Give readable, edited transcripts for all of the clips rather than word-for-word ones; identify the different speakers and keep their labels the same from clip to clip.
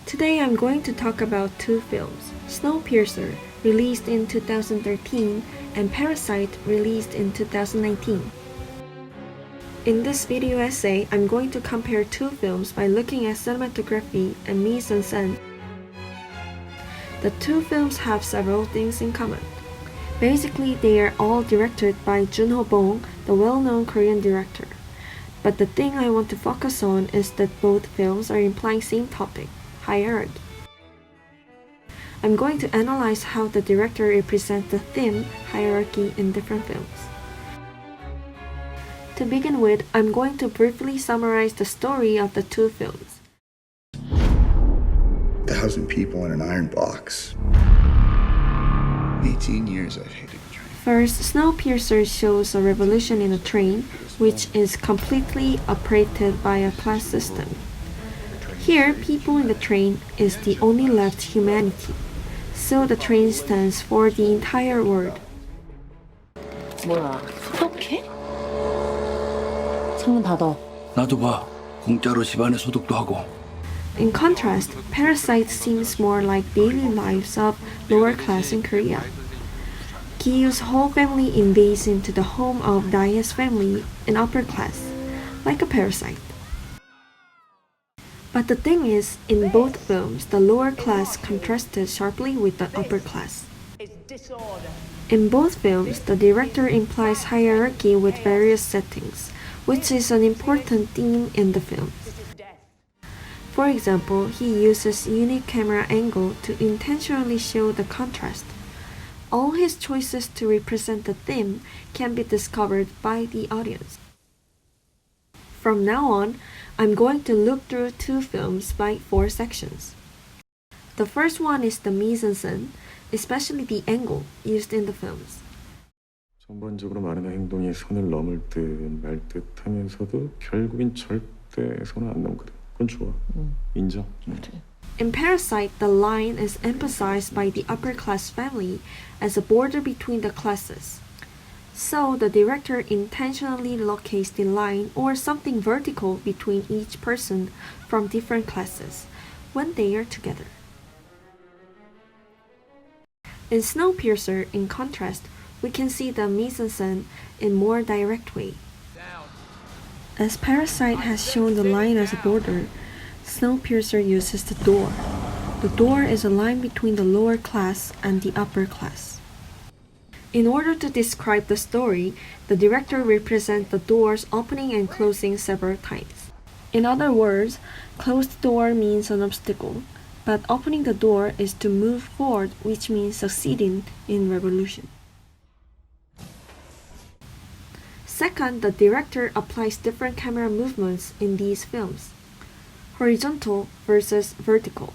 Speaker 1: Today I'm going to talk about two films, Snowpiercer, released in 2013, and Parasite, released in 2019. In this video essay, I'm going to compare two films by looking at cinematography and mise-en-scène. The two films have several things in common. Basically, they are all directed by Joonho Bong, the well-known Korean director. But the thing I want to focus on is that both films are implying same topic, hierarchy. I'm going to analyze how the director represents the theme hierarchy in different films. To begin with, I'm going to briefly summarize the story of the two films.
Speaker 2: 1,000 people in an iron box. 18 years I've hated the train.
Speaker 1: First, Snowpiercer shows a revolution in a train, which is completely operated by a class system. Here, people in the train is the only left humanity, so the train stands for the entire world.
Speaker 3: 뭐야, 소독해? 창문 닫아.
Speaker 4: 나도 봐. 공짜로 집안에 소독도 하고.
Speaker 1: In contrast, Parasite seems more like daily lives of lower class in Korea. Kiyu's whole family invades into the home of Dae's family in upper class, like a parasite. But the thing is, in both films, the lower class contrasted sharply with the upper class. In both films, the director implies hierarchy with various settings, which is an important theme in the films. For example, he uses unique camera angle to intentionally show the contrast. All his choices to represent the theme can be discovered by the audience. From now on, I'm going to look through two films by 4 sections. The first one is the mise-en-scène, especially the angle used in the films.
Speaker 5: 전반적으로 말하는 행동이 선을 넘을 듯 말 듯 하면서도 결국엔 절대 선을 안 넘거든. 그건 좋아. 인정.
Speaker 1: In Parasite, the line is emphasized by the upper class family as a border between the classes. So the director intentionally locates the line or something vertical between each person from different classes when they are together. In Snowpiercer, in contrast, we can see the mise-en-scène in more direct way. As Parasite has shown the line as a border, Snowpiercer uses the door. The door is a line between the lower class and the upper class. In order to describe the story, the director represents the doors opening and closing several times. In other words, closed door means an obstacle, but opening the door is to move forward, which means succeeding in revolution. Second, the director applies different camera movements in these films. Horizontal versus vertical.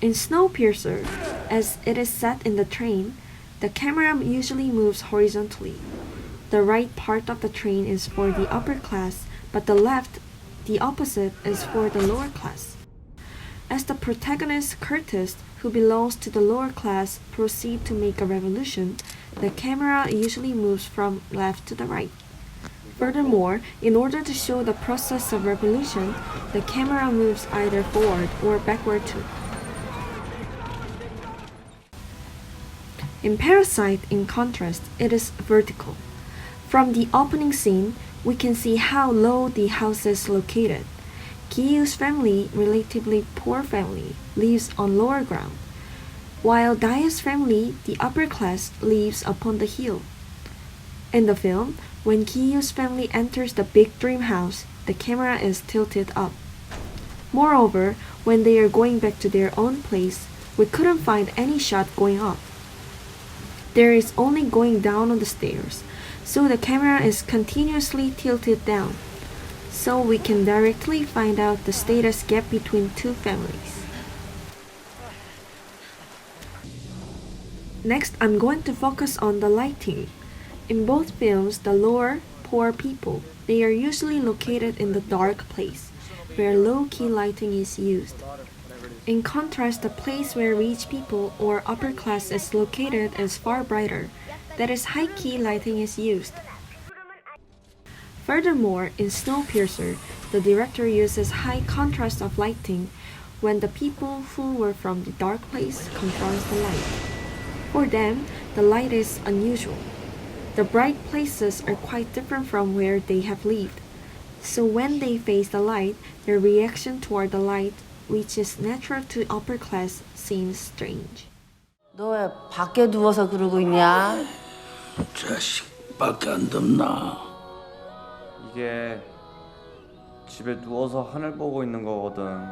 Speaker 1: In Snowpiercer, as it is set in the train, the camera usually moves horizontally. The right part of the train is for the upper class, but the left, the opposite, is for the lower class. As the protagonist Curtis, who belongs to the lower class, proceed to make a revolution, the camera usually moves from left to the right. Furthermore, in order to show the process of revolution, the camera moves either forward or backward too. In Parasite, in contrast, it is vertical. From the opening scene, we can see how low the house is located. Kiyu's family, relatively poor family, lives on lower ground, while Dae's family, the upper class, lives upon the hill. In the film, when Kiyu's family enters the big dream house, the camera is tilted up. Moreover, when they are going back to their own place, we couldn't find any shot going up. There is only going down on the stairs, so the camera is continuously tilted down, so we can directly find out the status gap between two families. Next, I'm going to focus on the lighting. In both films, the lower, poor people, they are usually located in the dark place, where low-key lighting is used. In contrast, the place where rich people or upper class is located is far brighter, that is high-key lighting is used. Furthermore, in Snowpiercer, the director uses high contrast of lighting, when the people who were from the dark place confront the light. For them, the light is unusual. The bright places are quite different from where they have lived. So when they face the light, their reaction toward the light, which is natural to upper class, seems strange.
Speaker 3: 너 왜 밖에 누워서 그러고 있냐?
Speaker 4: 자식밖에 안 덥나?
Speaker 6: 이게 집에 누워서 하늘 보고 있는 거거든.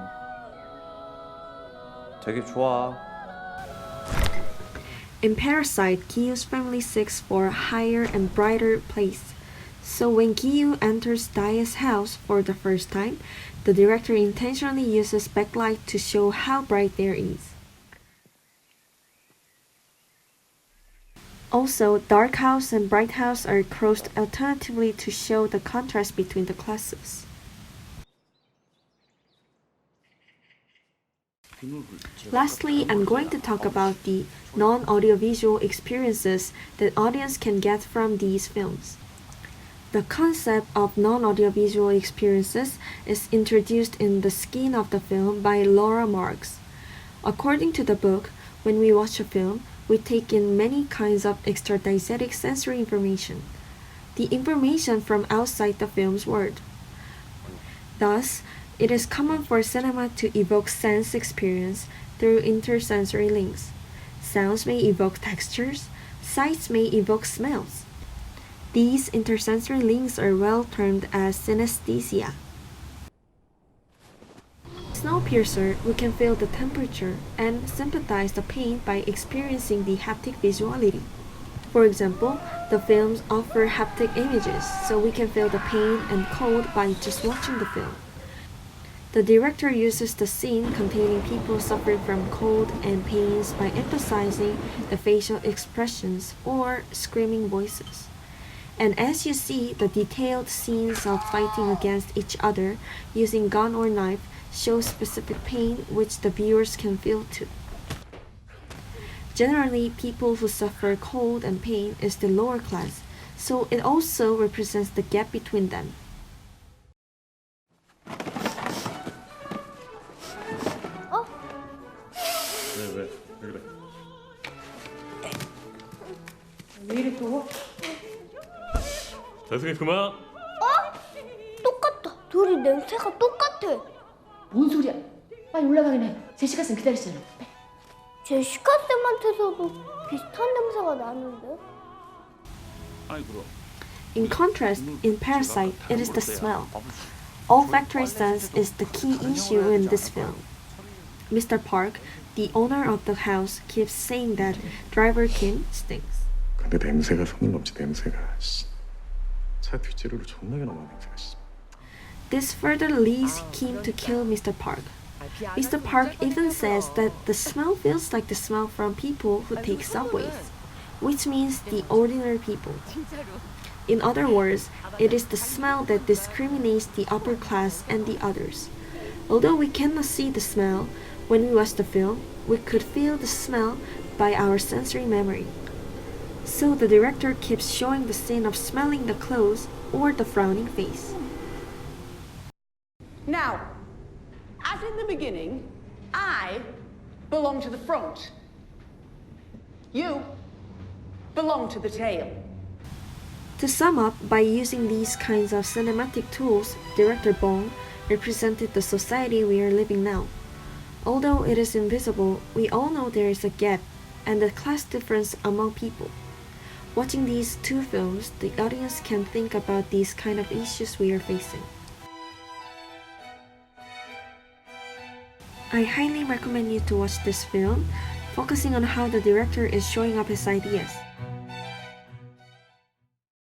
Speaker 6: 되게 좋아.
Speaker 1: In Parasite, Kiyu's family seeks for a higher and brighter place. So when Kiyu enters Daya's house for the first time, the director intentionally uses backlight to show how bright there is. Also, dark house and bright house are crossed alternatively to show the contrast between the classes. Lastly, I'm going to talk about the non-audiovisual experiences that audience can get from these films. The concept of non-audiovisual experiences is introduced in The Skin of the Film by Laura Marks. According to the book, when we watch a film, we take in many kinds of extradiegetic sensory information, the information from outside the film's world. Thus, it is common for cinema to evoke sense experience through intersensory links. Sounds may evoke textures, sights may evoke smells. These intersensory links are well termed as synesthesia. Snowpiercer, we can feel the temperature and sympathize the pain by experiencing the haptic visuality. For example, the films offer haptic images, so we can feel the pain and cold by just watching the film. The director uses the scene containing people suffering from cold and pains by emphasizing the facial expressions or screaming voices. And as you see, the detailed scenes of fighting against each other using gun or knife show specific pain which the viewers can feel too. Generally, people who suffer cold and pain is the lower class, so it also represents the gap between them.
Speaker 5: 왜 그래?
Speaker 3: 왜 이래 또?
Speaker 5: 자승이 그만.
Speaker 7: 똑같다. 둘이 냄새가 똑같아.
Speaker 3: 뭔 소리야? 빨리 올라가긴 해. 제시카 쌤 기다리시잖아.
Speaker 7: 제시카 쌤한테서도 비슷한 냄새가 나는데.
Speaker 1: In contrast, in Parasite, it is the smell. Olfactory sense is the key issue in this film. Mr. Park, the owner of the house, keeps saying that driver Kim stinks.
Speaker 5: 근데 냄새가 손을 넘지 냄새가. 차 뒷재료로 존나게 넘어 냄새가.
Speaker 1: This further leads Kim to kill Mr. Park. Mr. Park even says that the smell feels like the smell from people who take subways, which means the ordinary people. In other words, it is the smell that discriminates the upper class and the others. Although we cannot see the smell, when we watch the film, we could feel the smell by our sensory memory. So the director keeps showing the scene of smelling the clothes or the frowning face.
Speaker 8: Now, as in the beginning, I belong to the front. You belong to the tail.
Speaker 1: To sum up, by using these kinds of cinematic tools, director Bong represented the society we are living now. Although it is invisible, we all know there is a gap and a class difference among people. Watching these two films, the audience can think about these kind of issues we are facing. I highly recommend you to watch this film, focusing on how the director is showing up his ideas.